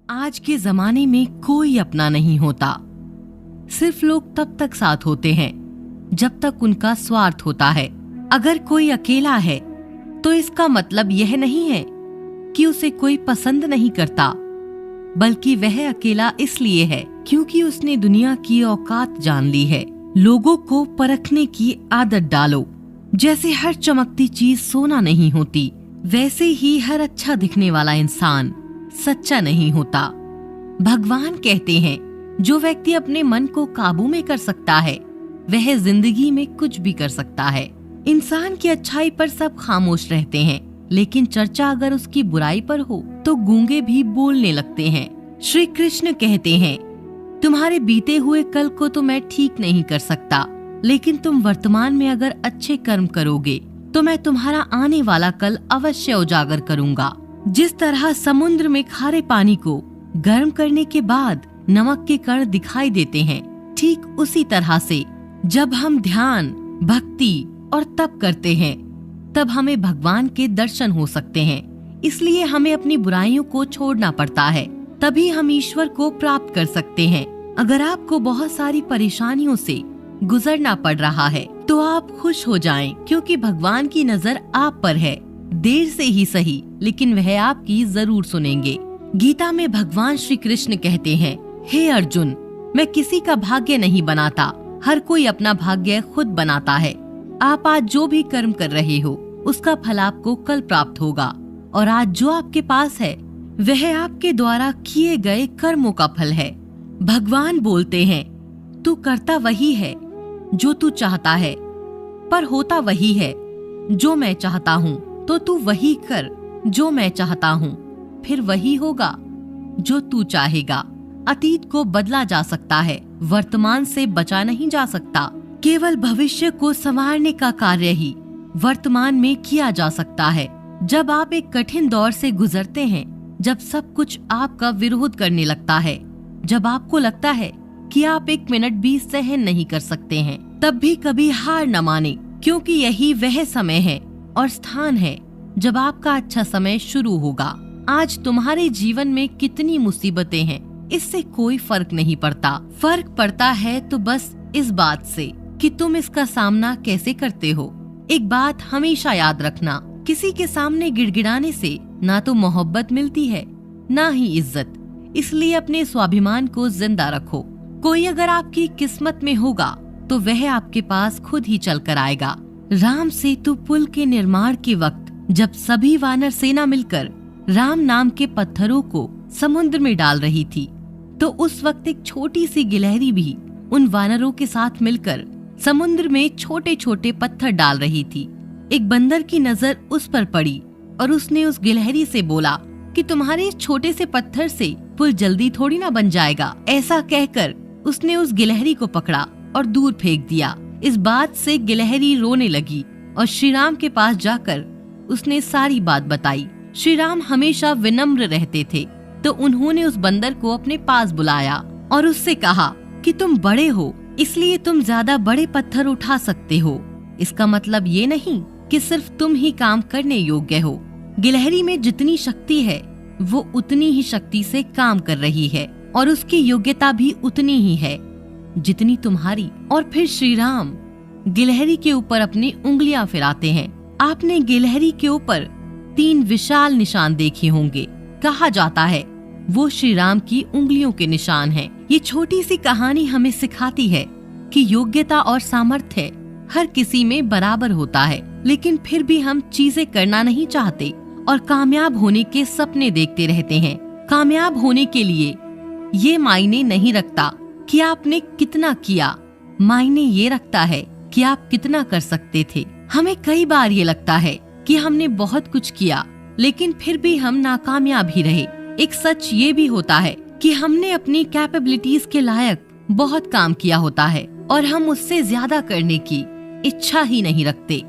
आज के जमाने में कोई अपना नहीं होता। सिर्फ लोग तब तक साथ होते हैं जब तक उनका स्वार्थ होता है। अगर कोई अकेला है तो इसका मतलब यह नहीं है कि उसे कोई पसंद नहीं करता, बल्कि वह अकेला इसलिए है क्योंकि उसने दुनिया की औकात जान ली है। लोगों को परखने की आदत डालो। जैसे हर चमकती चीज सोना नहीं होती, वैसे ही हर अच्छा दिखने वाला इंसान सच्चा नहीं होता। भगवान कहते हैं, जो व्यक्ति अपने मन को काबू में कर सकता है वह जिंदगी में कुछ भी कर सकता है। इंसान की अच्छाई पर सब खामोश रहते हैं, लेकिन चर्चा अगर उसकी बुराई पर हो तो गूंगे भी बोलने लगते हैं। श्री कृष्ण कहते हैं, तुम्हारे बीते हुए कल को तो मैं ठीक नहीं कर सकता, लेकिन तुम वर्तमान में अगर अच्छे कर्म करोगे तो मैं तुम्हारा आने वाला कल अवश्य उजागर करूंगा। जिस तरह समुद्र में खारे पानी को गर्म करने के बाद नमक के कण दिखाई देते हैं, ठीक उसी तरह से जब हम ध्यान, भक्ति और तप करते हैं तब हमें भगवान के दर्शन हो सकते हैं। इसलिए हमें अपनी बुराइयों को छोड़ना पड़ता है, तभी हम ईश्वर को प्राप्त कर सकते हैं। अगर आपको बहुत सारी परेशानियों से गुजरना पड़ रहा है तो आप खुश हो जाएं, क्योंकि भगवान की नजर आप पर है। देर से ही सही, लेकिन वह आपकी जरूर सुनेंगे। गीता में भगवान श्री कृष्ण कहते हैं, हे अर्जुन, मैं किसी का भाग्य नहीं बनाता, हर कोई अपना भाग्य खुद बनाता है। आप आज जो भी कर्म कर रहे हो उसका फल आपको कल प्राप्त होगा, और आज जो आपके पास है वह आपके द्वारा किए गए कर्मों का फल है। भगवान बोलते हैं, तू करता वही है जो तू चाहता है, पर होता वही है जो मैं चाहता हूँ। तो तू वही कर जो मैं चाहता हूँ, फिर वही होगा जो तू चाहेगा। अतीत को बदला जा सकता है, वर्तमान से बचा नहीं जा सकता। केवल भविष्य को संवारने का कार्य ही वर्तमान में किया जा सकता है। जब आप एक कठिन दौर से गुजरते हैं, जब सब कुछ आपका विरोध करने लगता है, जब आपको लगता है कि आप एक मिनट भी सहन नहीं कर सकते हैं, तब भी कभी हार न माने, क्योंकि यही वह समय है और स्थान है जब आपका अच्छा समय शुरू होगा। आज तुम्हारे जीवन में कितनी मुसीबतें हैं, इससे कोई फर्क नहीं पड़ता। फर्क पड़ता है तो बस इस बात से कि तुम इसका सामना कैसे करते हो। एक बात हमेशा याद रखना, किसी के सामने गिड़गिड़ाने से ना तो मोहब्बत मिलती है ना ही इज्जत। इसलिए अपने स्वाभिमान को जिंदा रखो। कोई अगर आपकी किस्मत में होगा तो वह आपके पास खुद ही चल कर आएगा। राम सेतु पुल के निर्माण के वक्त जब सभी वानर सेना मिलकर राम नाम के पत्थरों को समुद्र में डाल रही थी, तो उस वक्त एक छोटी सी गिलहरी भी उन वानरों के साथ मिलकर समुद्र में छोटे छोटे पत्थर डाल रही थी। एक बंदर की नजर उस पर पड़ी और उसने उस गिलहरी से बोला कि तुम्हारे इस छोटे से पत्थर से पुल जल्दी थोड़ी ना बन जाएगा। ऐसा कहकर उसने उस गिलहरी को पकड़ा और दूर फेंक दिया। इस बात से गिलहरी रोने लगी और श्री राम के पास जाकर उसने सारी बात बताई। श्री राम हमेशा विनम्र रहते थे, तो उन्होंने उस बंदर को अपने पास बुलाया और उससे कहा कि तुम बड़े हो, इसलिए तुम ज्यादा बड़े पत्थर उठा सकते हो। इसका मतलब ये नहीं कि सिर्फ तुम ही काम करने योग्य हो। गिलहरी में जितनी शक्ति है वो उतनी ही शक्ति से काम कर रही है, और उसकी योग्यता भी उतनी ही है जितनी तुम्हारी। और फिर श्री राम गिलहरी के ऊपर अपनी उंगलियां फिराते हैं। आपने गिलहरी के ऊपर 3 विशाल निशान देखे होंगे। कहा जाता है वो श्री राम की उंगलियों के निशान हैं। ये छोटी सी कहानी हमें सिखाती है कि योग्यता और सामर्थ्य हर किसी में बराबर होता है, लेकिन फिर भी हम चीजें करना नहीं चाहते और कामयाब होने के सपने देखते रहते हैं। कामयाब होने के लिए ये मायने नहीं रखता कि आपने कितना किया, मायने ये रखता है कि आप कितना कर सकते थे। हमें कई बार ये लगता है कि हमने बहुत कुछ किया, लेकिन फिर भी हम नाकामयाब ही रहे। एक सच ये भी होता है कि हमने अपनी कैपेबिलिटीज के लायक बहुत काम किया होता है और हम उससे ज्यादा करने की इच्छा ही नहीं रखते।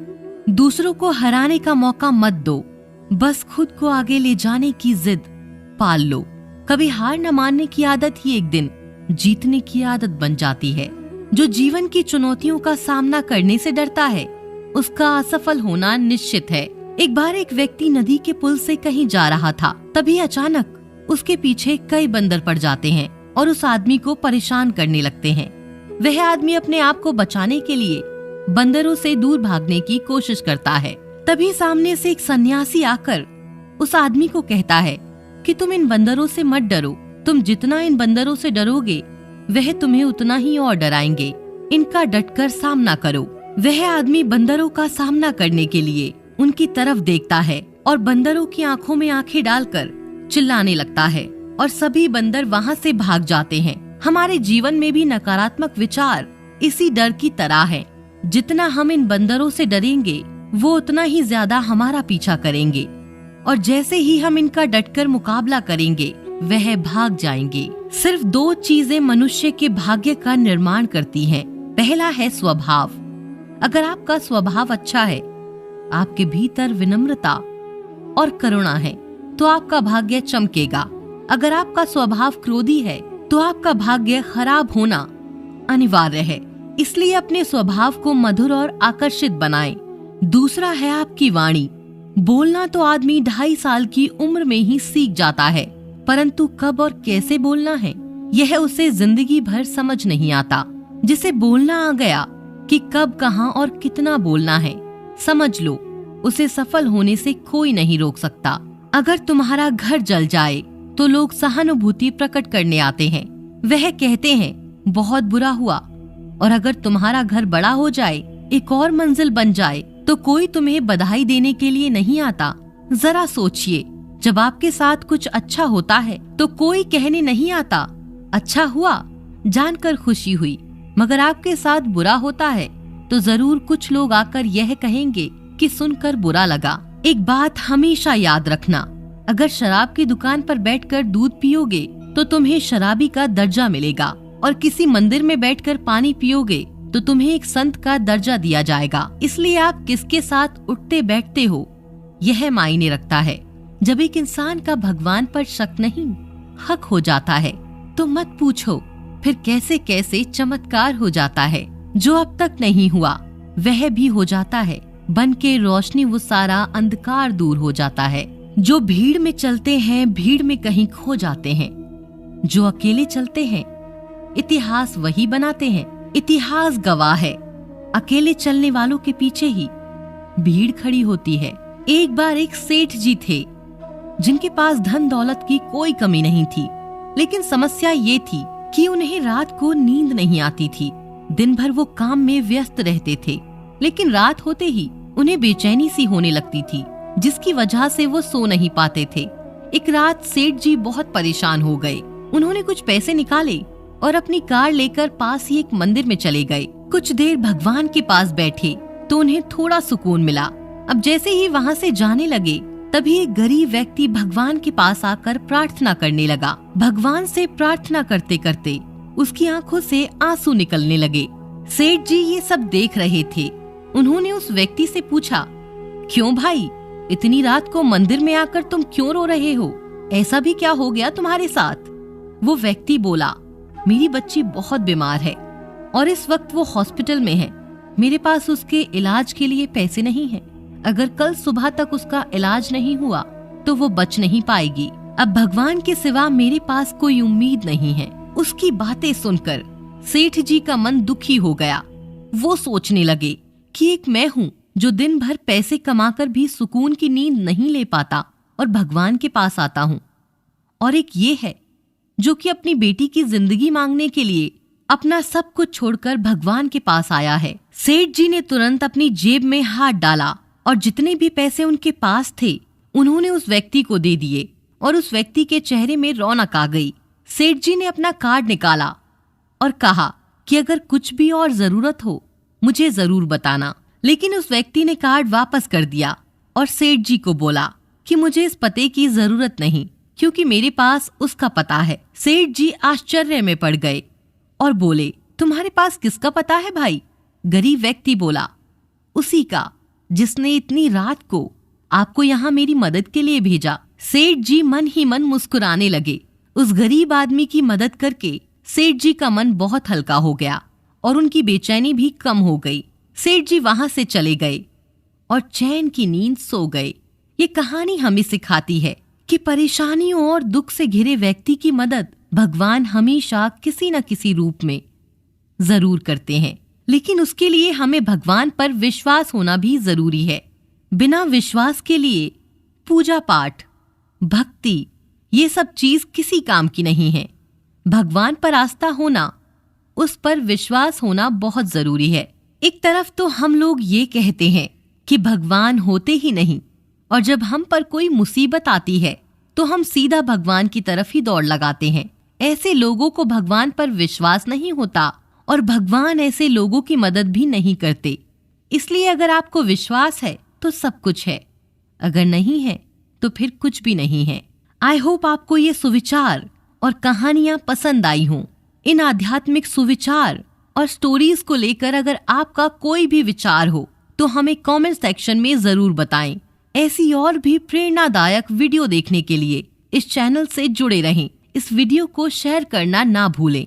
दूसरों को हराने का मौका मत दो, बस खुद को आगे ले जाने की जिद पाल लो। कभी हार न मानने की आदत ही एक दिन जीतने की आदत बन जाती है। जो जीवन की चुनौतियों का सामना करने से डरता है उसका असफल होना निश्चित है। एक बार एक व्यक्ति नदी के पुल से कहीं जा रहा था, तभी अचानक उसके पीछे कई बंदर पड़ जाते हैं और उस आदमी को परेशान करने लगते हैं। वह आदमी अपने आप को बचाने के लिए बंदरों से दूर भागने की कोशिश करता है। तभी सामने से एक सन्यासी आकर उस आदमी को कहता है कि तुम इन बंदरों से मत डरो, तुम जितना इन बंदरों से डरोगे वह तुम्हें उतना ही और डराएंगे, इनका डटकर सामना करो। वह आदमी बंदरों का सामना करने के लिए उनकी तरफ देखता है और बंदरों की आंखों में आंखें डालकर चिल्लाने लगता है और सभी बंदर वहां से भाग जाते हैं। हमारे जीवन में भी नकारात्मक विचार इसी डर की तरह है। जितना हम इन बंदरों से डरेंगे वो उतना ही ज्यादा हमारा पीछा करेंगे और जैसे ही हम इनका डटकर मुकाबला करेंगे वह भाग जाएंगे। सिर्फ 2 चीजें मनुष्य के भाग्य का निर्माण करती हैं। पहला है स्वभाव। अगर आपका स्वभाव अच्छा है, आपके भीतर विनम्रता और करुणा है, तो आपका भाग्य चमकेगा। अगर आपका स्वभाव क्रोधी है तो आपका भाग्य खराब होना अनिवार्य है। इसलिए अपने स्वभाव को मधुर और आकर्षित बनाएं। दूसरा है आपकी वाणी। बोलना तो आदमी 2.5 साल की उम्र में ही सीख जाता है, परंतु कब और कैसे बोलना है यह उसे जिंदगी भर समझ नहीं आता। जिसे बोलना आ गया कि कब, कहां और कितना बोलना है, समझ लो उसे सफल होने से कोई नहीं रोक सकता। अगर तुम्हारा घर जल जाए तो लोग सहानुभूति प्रकट करने आते हैं। वह कहते हैं बहुत बुरा हुआ। और अगर तुम्हारा घर बड़ा हो जाए, एक और मंजिल बन जाए, तो कोई तुम्हें बधाई देने के लिए नहीं आता। जरा सोचिए, जब आपके साथ कुछ अच्छा होता है तो कोई कहने नहीं आता अच्छा हुआ, जानकर खुशी हुई। मगर आपके साथ बुरा होता है तो जरूर कुछ लोग आकर यह कहेंगे कि सुनकर बुरा लगा। एक बात हमेशा याद रखना, अगर शराब की दुकान पर बैठकर दूध पियोगे तो तुम्हें शराबी का दर्जा मिलेगा और किसी मंदिर में बैठकर पानी पियोगे तो तुम्हें एक संत का दर्जा दिया जाएगा। इसलिए आप किसके साथ उठते बैठते हो यह मायने रखता है। जब एक इंसान का भगवान पर शक नहीं हक हो जाता है तो मत पूछो फिर कैसे कैसे चमत्कार हो जाता है। जो अब तक नहीं हुआ वह भी हो जाता है। बन के रोशनी वो सारा अंधकार दूर हो जाता है। जो भीड़ में चलते हैं भीड़ में कहीं खो जाते हैं। जो अकेले चलते हैं इतिहास वही बनाते हैं। इतिहास गवाह है, अकेले चलने वालों के पीछे ही भीड़ खड़ी होती है। एक बार एक सेठ जी थे जिनके पास धन दौलत की कोई कमी नहीं थी, लेकिन समस्या ये थी कि उन्हें रात को नींद नहीं आती थी। दिन भर वो काम में व्यस्त रहते थे, लेकिन रात होते ही उन्हें बेचैनी सी होने लगती थी, जिसकी वजह से वो सो नहीं पाते थे। एक रात सेठ जी बहुत परेशान हो गए। उन्होंने कुछ पैसे निकाले और अपनी कार लेकर पास ही एक मंदिर में चले गए। कुछ देर भगवान के पास बैठे तो उन्हें थोड़ा सुकून मिला। अब जैसे ही वहाँ से जाने लगे तभी एक गरीब व्यक्ति भगवान के पास आकर प्रार्थना करने लगा। भगवान से प्रार्थना करते करते उसकी आंखों से आंसू निकलने लगे। सेठ जी ये सब देख रहे थे। उन्होंने उस व्यक्ति से पूछा, क्यों भाई, इतनी रात को मंदिर में आकर तुम क्यों रो रहे हो? ऐसा भी क्या हो गया तुम्हारे साथ? वो व्यक्ति बोला, मेरी बच्ची बहुत बीमार है और इस वक्त वो हॉस्पिटल में है। मेरे पास उसके इलाज के लिए पैसे नहीं हैं। अगर कल सुबह तक उसका इलाज नहीं हुआ तो वो बच नहीं पाएगी। अब भगवान के सिवा मेरे पास कोई उम्मीद नहीं है। उसकी बातें सुनकर सेठ जी का मन दुखी हो गया। वो सोचने लगे कि एक मैं हूँ जो दिन भर पैसे कमाकर भी सुकून की नींद नहीं ले पाता और भगवान के पास आता हूँ, और एक ये है जो कि अपनी बेटी की जिंदगी मांगने के लिए अपना सब कुछ छोड़कर भगवान के पास आया है। सेठ जी ने तुरंत अपनी जेब में हाथ डाला और जितने भी पैसे उनके पास थे उन्होंने उस व्यक्ति को दे दिए और उस व्यक्ति के चेहरे में रौनक आ गई। सेठ जी ने अपना कार्ड निकाला और कहा कि अगर कुछ भी और जरूरत हो मुझे जरूर बताना। लेकिन उस व्यक्ति ने कार्ड वापस कर दिया और सेठ जी को बोला कि मुझे इस पते की जरूरत नहीं, क्योंकि मेरे पास उसका पता है। सेठ जी आश्चर्य में पड़ गए और बोले, तुम्हारे पास किसका पता है भाई? गरीब व्यक्ति बोला, उसी का जिसने इतनी रात को आपको यहाँ मेरी मदद के लिए भेजा। सेठ जी मन ही मन मुस्कुराने लगे। उस गरीब आदमी की मदद करके सेठ जी का मन बहुत हल्का हो गया और उनकी बेचैनी भी कम हो गई। सेठ जी वहां से चले गए और चैन की नींद सो गए। ये कहानी हमें सिखाती है कि परेशानियों और दुख से घिरे व्यक्ति की मदद भगवान हमेशा किसी न किसी रूप में जरूर करते हैं, लेकिन उसके लिए हमें भगवान पर विश्वास होना भी जरूरी है। बिना विश्वास के लिए पूजा पाठ, भक्ति, ये सब चीज किसी काम की नहीं है। भगवान पर आस्था होना, उस पर विश्वास होना बहुत जरूरी है। एक तरफ तो हम लोग ये कहते हैं कि भगवान होते ही नहीं, और जब हम पर कोई मुसीबत आती है तो हम सीधा भगवान की तरफ ही दौड़ लगाते हैं। ऐसे लोगों को भगवान पर विश्वास नहीं होता और भगवान ऐसे लोगों की मदद भी नहीं करते। इसलिए अगर आपको विश्वास है तो सब कुछ है, अगर नहीं है तो फिर कुछ भी नहीं है। आई होप आपको ये सुविचार और कहानियां पसंद आई हों। इन आध्यात्मिक सुविचार और स्टोरीज को लेकर अगर आपका कोई भी विचार हो तो हमें कमेंट सेक्शन में जरूर बताएं। ऐसी और भी प्रेरणादायक वीडियो देखने के लिए इस चैनल से जुड़े रहें। इस वीडियो को शेयर करना ना भूलें।